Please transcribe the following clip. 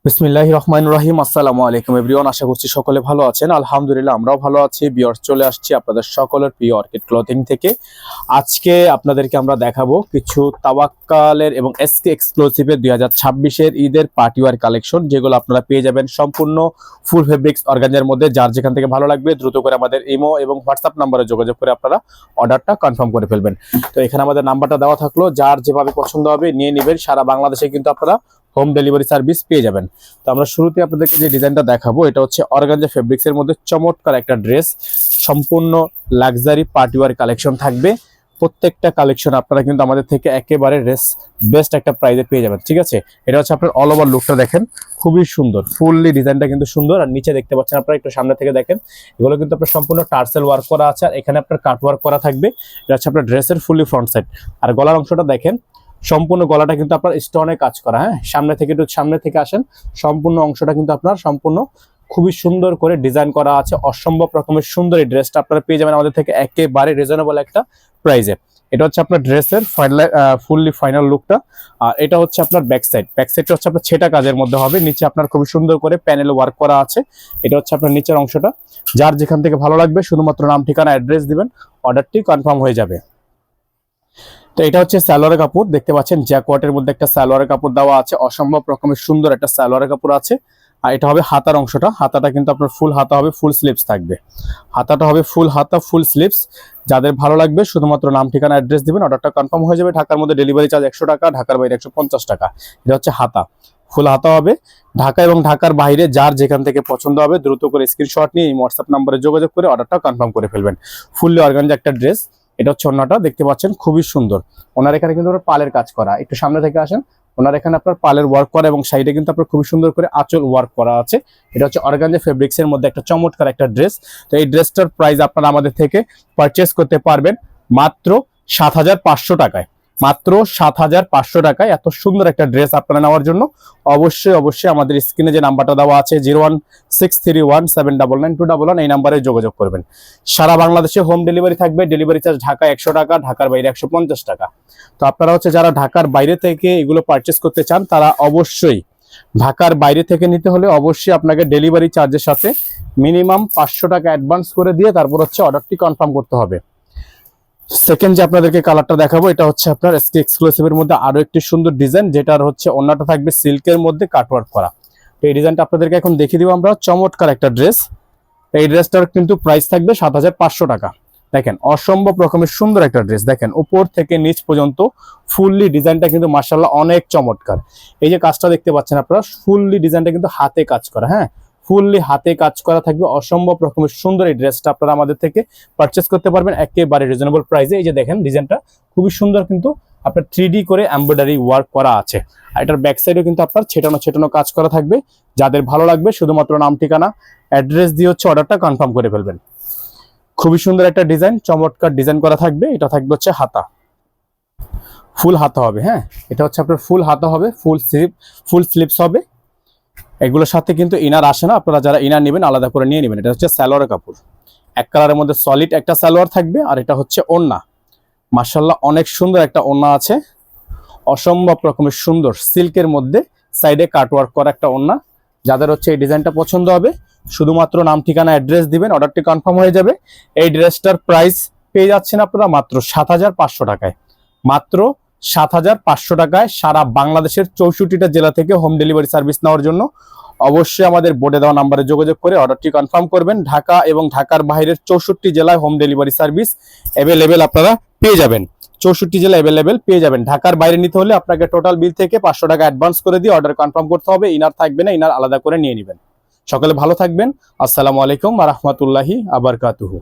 বিসমিল্লাহির রহমানির রহিম। আসসালামু আলাইকুম এভরিওয়ান, আশা করছি সকলে ভালো আছেন। আলহামদুলিল্লাহ আমরাও ভালো আছি। ভিউয়ার্স, চলে আসছি আপনাদের সকলের প্রিয় অর্কিড ক্লথিং থেকে। আজকে আপনাদেরকে আমরা দেখাবো কিছু তাওয়াক্কালের এবং এসকে এক্সক্লুসিভের 2026-এর ঈদের পার্টিওয়ার কালেকশন, যেগুলো আপনারা পেয়ে যাবেন সম্পূর্ণ ফুল ফেব্রিক্স অর্গানজার মধ্যে। যার যেখান থেকে ভালো লাগবে দ্রুত করে আমাদের ইমো এবং হোয়াটসঅ্যাপ নাম্বারে যোগাযোগ করে আপনারা অর্ডারটা কনফার্ম করে ফেলবেন। তো এখানে আমাদের নাম্বারটা দেওয়া থাকলো, যার যেভাবে পছন্দ হবে নিয়ে নেবেন। সারা বাংলাদেশে কিন্তু আপনারা হোম ডেলিভারি সার্ভিস পেয়ে যাবেন। তো আমরা শুরুতে আপনাদেরকে যে ডিজাইনটা দেখাবো, এটা হচ্ছে অর্গানজা ফেব্রিক্সের মধ্যে চমৎকার একটা ড্রেস, সম্পূর্ণ লাক্সারি পার্টিওয়ার কালেকশন থাকবে। প্রত্যেকটা কালেকশন আপনারা কিন্তু আমাদের থেকে একেবারে বেস্ট একটা প্রাইসে পেয়ে যাবেন। ঠিক আছে, এটা হচ্ছে আপনার অল ওভার লুকটা দেখেন, খুবই সুন্দর। ফুললি ডিজাইনটা কিন্তু সুন্দর। আর নিচে দেখতে পাচ্ছেন আপনারা, একটু সামনে থেকে দেখেন, এগুলো কিন্তু আপনার সম্পূর্ণ টার্সেল ওয়ার্ক করা আছে। আর এখানে আপনার কাট ওয়ার্ক করা থাকবে। এটা হচ্ছে আপনার ড্রেসের ফুললি ফ্রন্ট সাইড। আর গলার অংশটা দেখেন, সম্পূর্ণ গলাটা কিন্তু আপনার স্টোনে কাজ করা। হ্যাঁ, সামনে থেকে আসেন, সম্পূর্ণ অংশটা কিন্তু আপনার সম্পূর্ণ খুবই সুন্দর করে ডিজাইন করা আছে। অসম্ভব রকমের সুন্দর এই ড্রেসটা আপনারা পেয়ে যাবেন আমাদের থেকে একেবারে রিজনেবল একটা প্রাইসে। এটা হচ্ছে আপনার ড্রেসের ফুললি ফাইনাল লুকটা। আর এটা হচ্ছে আপনার ব্যাক সাইডটা হচ্ছে আপনার ছেটা কাজের মধ্যে হবে। নিচে আপনার খুবই সুন্দর করে প্যানেল ওয়ার্ক করা আছে। এটা হচ্ছে আপনার নিচের অংশটা। যার যেখান থেকে ভালো লাগবে শুধুমাত্র নাম, ঠিকানা, অ্যাড্রেস দিবেন, অর্ডারটি কনফার্ম হয়ে যাবে। তো এটা হচ্ছে সালোয়ারের কাপড়, দেখতে পাচ্ছেন জ্যাকওয়াটের মধ্যে একটা সালোয়ারের কাপড় দেওয়া আছে। অসম্ভব রকমের সুন্দর একটা সালোয়ারের কাপড় আছে। আর এটা হবে হাতার অংশটা। হাতাটা কিন্তু আপনার ফুল হাতা হবে, ফুল স্লিভস থাকবে। হাতাটা হবে ফুল হাতা, ফুল স্লিভস। যাদের ভালো লাগবে শুধুমাত্র নাম, ঠিকানা, অ্যাড্রেস দিবেন, অর্ডারটা কনফার্ম হয়ে যাবে। ঢাকার মধ্যে ডেলিভারি চার্জ 100 টাকা, ঢাকার বাইরে 150 টাকা। এটা হচ্ছে হাতা, ফুল হাতা হবে। ঢাকা এবং ঢাকার বাইরে যার যেখান থেকে পছন্দ হবে দ্রুত করে স্ক্রিনশট নিয়ে এই হোয়াটসঅ্যাপ নাম্বারে যোগাযোগ করে অর্ডারটা কনফার্ম করে ফেলবেন। ফুললি অর্গানজা একটা ড্রেস। এটা হচ্ছে ওন্নাটা, দেখতে পাচ্ছেন খুবই সুন্দর। ওনার এখানে কিন্তু পালের কাজ করা। একটু সামনে থেকে আসেন, ওনার এখানে আপনার পালের ওয়ার্ক করা এবং সাইডে কিন্তু আপনার খুবই সুন্দর করে আঁচল ওয়ার্ক করা আছে। এটা হচ্ছে অর্গানজা ফেব্রিক্স এর মধ্যে একটা চমৎকার একটা ড্রেস। তো এই ড্রেসটার প্রাইস আপনারা আমাদের থেকে পারচেস করতে পারবেন মাত্র 7,500 টাকায়। মাত্র 7,500 টাকায় এত সুন্দর একটা ড্রেস আপনারা নেওয়ার জন্য অবশ্যই আমাদের স্ক্রিনে যে নাম্বারটা দেওয়া আছে 01631799211 এই নাম্বারে যোগাযোগ করবেন। সারা বাংলাদেশে হোম ডেলিভারি থাকবে। ডেলিভারি চার্জ ঢাকা 100 টাকা, ঢাকার বাইরে 150 টাকা। তো আপনারা হচ্ছে যারা ঢাকার বাইরে থেকে এগুলো পারচেস করতে চান, তারা অবশ্যই ঢাকার বাইরে থেকে নিতে হলে অবশ্যই আপনাকে ডেলিভারি চার্জের সাথে মিনিমাম 500 টাকা অ্যাডভান্স করে দিয়ে তারপর হচ্ছে অর্ডারটি কনফার্ম করতে হবে। সেকেন্ড যে আপনাদেরকে কালারটা দেখাবো, এটা হচ্ছে আপনার এসকে এক্সক্লুসিভের মধ্যে আরো একটি সুন্দর ডিজাইন, যেটার হচ্ছে ওন্নাটা থাকবে সিল্কের মধ্যে কাটওয়ার্ক করা। তো এই ডিজাইনটা আপনাদেরকে এখন দেখিয়ে দিব আমরা। চমৎকার একটা ড্রেস। এই ড্রেসটার কিন্তু প্রাইস থাকবে 7,500 টাকা। দেখেন অসম্ভব রকমের সুন্দর একটা ড্রেস। দেখেন উপর থেকে নিচ পর্যন্ত ফুললি ডিজাইনটা কিন্তু মাশাআল্লাহ অনেক চমৎকার। এই যে কাজটা দেখতে পাচ্ছেন আপনারা, ফুললি ডিজাইনটা কিন্তু হাতে কাজ করা। হ্যাঁ, ফুললি হাতে কাজ করা থাকবে। অসম্ভব রকমের সুন্দর এই ড্রেসটা আপনারা আমাদের থেকে পারচেস করতে পারবেন একেবারে রিজনেবল প্রাইসে। এই যে দেখেন ডিজাইনটা খুবই সুন্দর, কিন্তু আপনার 3D করে এমব্রয়ডারি ওয়ার্ক করা আছে। আর এটার ব্যাক সাইডেও কিন্তু আপনার ছেটানো কাজ করা থাকবে। যাদের ভালো লাগবে শুধুমাত্র নাম, ঠিকানা, অ্যাড্রেস দিয়ে হচ্ছে অর্ডারটা কনফার্ম করে ফেলবেন। খুবই সুন্দর একটা ডিজাইন, চমৎকার ডিজাইন করা থাকবে। এটা থাকবে হচ্ছে হাতা, ফুল হাতা হবে। হ্যাঁ, এটা হচ্ছে আপনার ফুল হাতা হবে, ফুল স্লিভস হবে। এগুলোর সাথে কিন্তু ইনার আসে না, আপনারা যারা ইনার নেবেন আলাদা করে নিয়ে নেবেন। এটা হচ্ছে সালোয়ারের কাপড়, এক কালারের মধ্যে সলিড একটা সালোয়ার থাকবে। আর এটা হচ্ছে ওড়না। মাশাআল্লাহ অনেক সুন্দর একটা ওড়না আছে, অসম্ভব রকমের সুন্দর সিল্কের মধ্যে সাইডে কাটওয়ার্ক করা একটা ওড়না। যাদের হচ্ছে এই ডিজাইনটা পছন্দ হবে শুধুমাত্র নাম, ঠিকানা, অ্যাড্রেস দিবেন, অর্ডারটি কনফার্ম হয়ে যাবে। এই ড্রেসটার প্রাইস পেয়ে যাচ্ছেন আপনারা মাত্র 7,500 টাকায়। মাত্র 7,500 টাকায় সারা বাংলাদেশের 64টা জেলা থেকে হোম ডেলিভারি সার্ভিস নেওয়ার জন্য অবশ্যই আমাদের বোর্ডে দেওয়া নাম্বারে যোগাযোগ করে অর্ডারটি কনফার্ম করবেন। ঢাকা এবং ঢাকার বাইরের 64 জেলায় হোম ডেলিভারি সার্ভিস অ্যাভেলেবেল আপনারা পেয়ে যাবেন। 64 জেলা অ্যাভেলেবেল পেয়ে যাবেন। ঢাকার বাইরে নিতে হলে আপনাকে টোটাল বিল থেকে 500 টাকা অ্যাডভান্স করে দিয়ে অর্ডার কনফার্ম করতে হবে। ইনার থাকবে না, ইনার আলাদা করে নিয়ে নেবেন। সকলে ভালো থাকবেন। আসসালামু আলাইকুম ওয়া রাহমাতুল্লাহি ওয়া বারাকাতুহু।